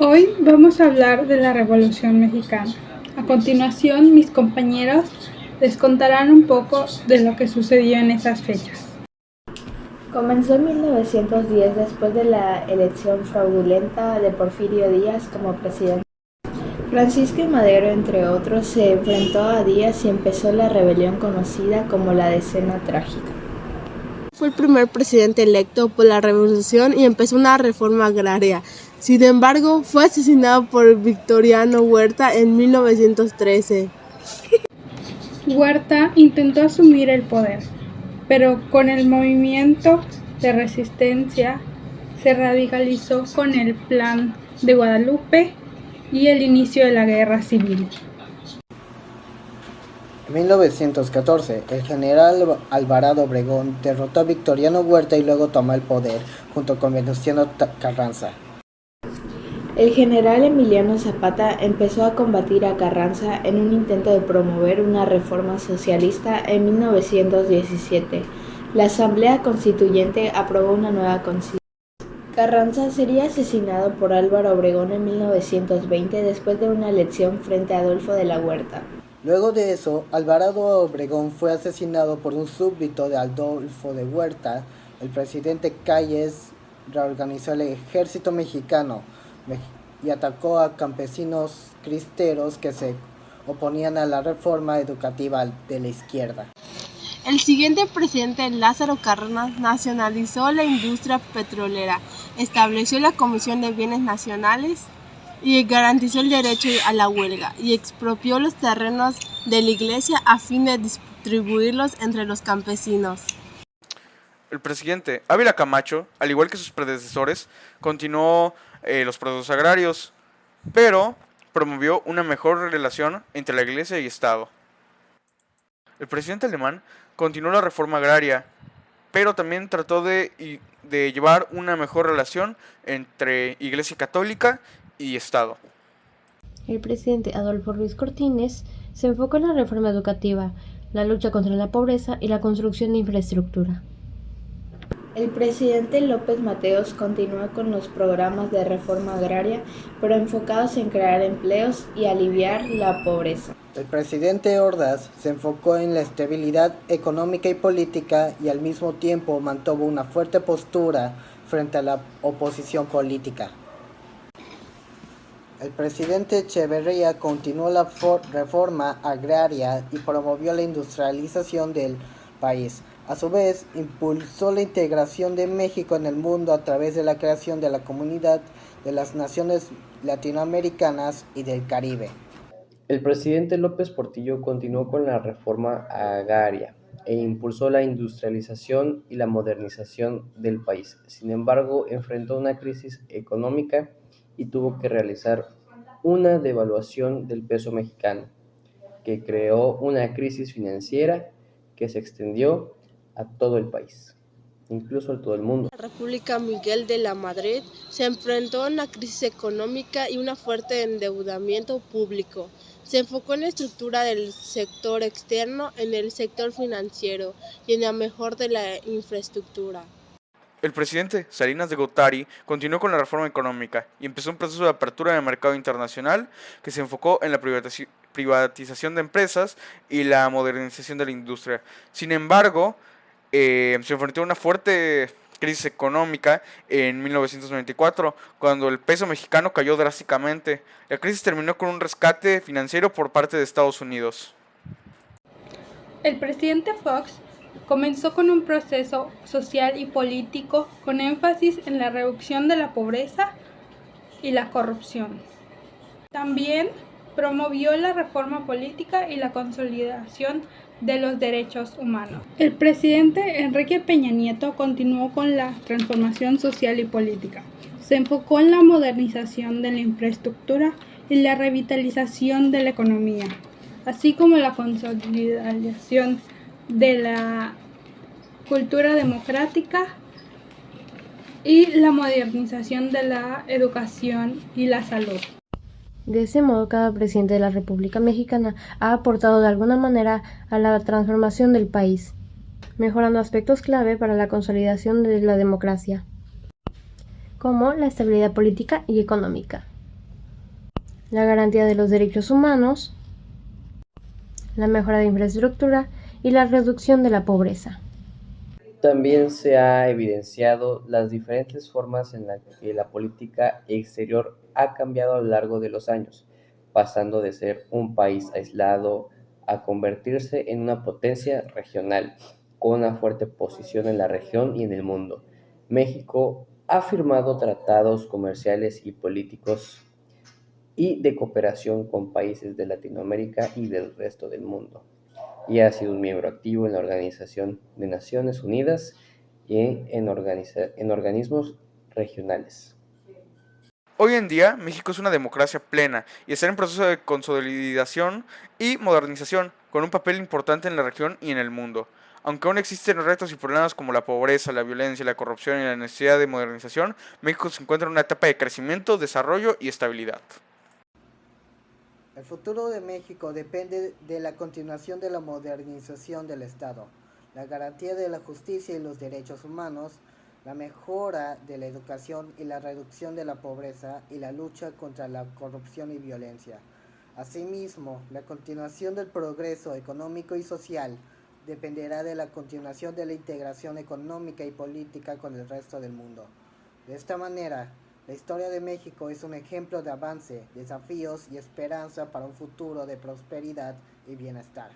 Hoy vamos a hablar de la Revolución Mexicana. A continuación, mis compañeros les contarán un poco de lo que sucedió en esas fechas. Comenzó en 1910 después de la elección fraudulenta de Porfirio Díaz como presidente. Francisco I. Madero, entre otros, se enfrentó a Díaz y empezó la rebelión conocida como la Decena Trágica. Fue el primer presidente electo por la revolución y empezó una reforma agraria. Sin embargo, fue asesinado por Victoriano Huerta en 1913. Huerta intentó asumir el poder, pero con el movimiento de resistencia se radicalizó con el Plan de Guadalupe y el inicio de la Guerra Civil. En 1914, el general Alvarado Obregón derrotó a Victoriano Huerta y luego tomó el poder, junto con Venustiano Carranza. El general Emiliano Zapata empezó a combatir a Carranza en un intento de promover una reforma socialista en 1917. La Asamblea Constituyente aprobó una nueva Constitución. Carranza sería asesinado por Álvaro Obregón en 1920 después de una elección frente a Adolfo de la Huerta. Luego de eso, Alvarado Obregón fue asesinado por un súbdito de Adolfo de Huerta. El presidente Calles reorganizó el ejército mexicano y atacó a campesinos cristeros que se oponían a la reforma educativa de la izquierda. El siguiente presidente, Lázaro Cárdenas, nacionalizó la industria petrolera, estableció la Comisión de Bienes Nacionales y garantizó el derecho a la huelga y expropió los terrenos de la iglesia a fin de distribuirlos entre los campesinos. El presidente Ávila Camacho, al igual que sus predecesores, continuó los procesos agrarios, pero promovió una mejor relación entre la iglesia y Estado. El presidente alemán continuó la reforma agraria, pero también trató de llevar una mejor relación entre Iglesia Católica y Estado. El presidente Adolfo Ruiz Cortines se enfocó en la reforma educativa, la lucha contra la pobreza y la construcción de infraestructura. El presidente López Mateos continuó con los programas de reforma agraria, pero enfocados en crear empleos y aliviar la pobreza. El presidente Ordaz se enfocó en la estabilidad económica y política y al mismo tiempo mantuvo una fuerte postura frente a la oposición política. El presidente Echeverría continuó la reforma agraria y promovió la industrialización del país. A su vez, impulsó la integración de México en el mundo a través de la creación de la Comunidad de las Naciones Latinoamericanas y del Caribe. El presidente López Portillo continuó con la reforma agraria e impulsó la industrialización y la modernización del país. Sin embargo, enfrentó una crisis económica y tuvo que realizar una devaluación del peso mexicano, que creó una crisis financiera que se extendió a todo el país, incluso a todo el mundo. La República Miguel de la Madrid se enfrentó a una crisis económica y un fuerte endeudamiento público. Se enfocó en la estructura del sector externo, en el sector financiero y en la mejora de la infraestructura. El presidente Salinas de Gortari continuó con la reforma económica y empezó un proceso de apertura del mercado internacional que se enfocó en la privatización de empresas y la modernización de la industria. Sin embargo, se enfrentó a una fuerte crisis económica en 1994, cuando el peso mexicano cayó drásticamente. La crisis terminó con un rescate financiero por parte de Estados Unidos. El presidente Fox comenzó con un proceso social y político con énfasis en la reducción de la pobreza y la corrupción. También promovió la reforma política y la consolidación de los derechos humanos. El presidente Enrique Peña Nieto continuó con la transformación social y política. Se enfocó en la modernización de la infraestructura y la revitalización de la economía, así como la consolidación de la cultura democrática y la modernización de la educación y la salud. De ese modo, cada presidente de la República Mexicana ha aportado de alguna manera a la transformación del país, mejorando aspectos clave para la consolidación de la democracia, como la estabilidad política y económica. la garantía de los derechos humanos, la mejora de infraestructura y la reducción de la pobreza. También se ha evidenciado las diferentes formas en las que la política exterior ha cambiado a lo largo de los años, pasando de ser un país aislado a convertirse en una potencia regional, con una fuerte posición en la región y en el mundo. México ha firmado tratados comerciales y políticos y de cooperación con países de Latinoamérica y del resto del mundo, y ha sido un miembro activo en la Organización de Naciones Unidas y en organismos regionales. Hoy en día, México es una democracia plena y está en proceso de consolidación y modernización, con un papel importante en la región y en el mundo. Aunque aún existen retos y problemas como la pobreza, la violencia, la corrupción y la necesidad de modernización, México se encuentra en una etapa de crecimiento, desarrollo y estabilidad. El futuro de México depende de la continuación de la modernización del Estado, la garantía de la justicia y los derechos humanos, la mejora de la educación y la reducción de la pobreza y la lucha contra la corrupción y violencia. Asimismo, la continuación del progreso económico y social dependerá de la continuación de la integración económica y política con el resto del mundo. De esta manera, la historia de México es un ejemplo de avance, desafíos y esperanza para un futuro de prosperidad y bienestar.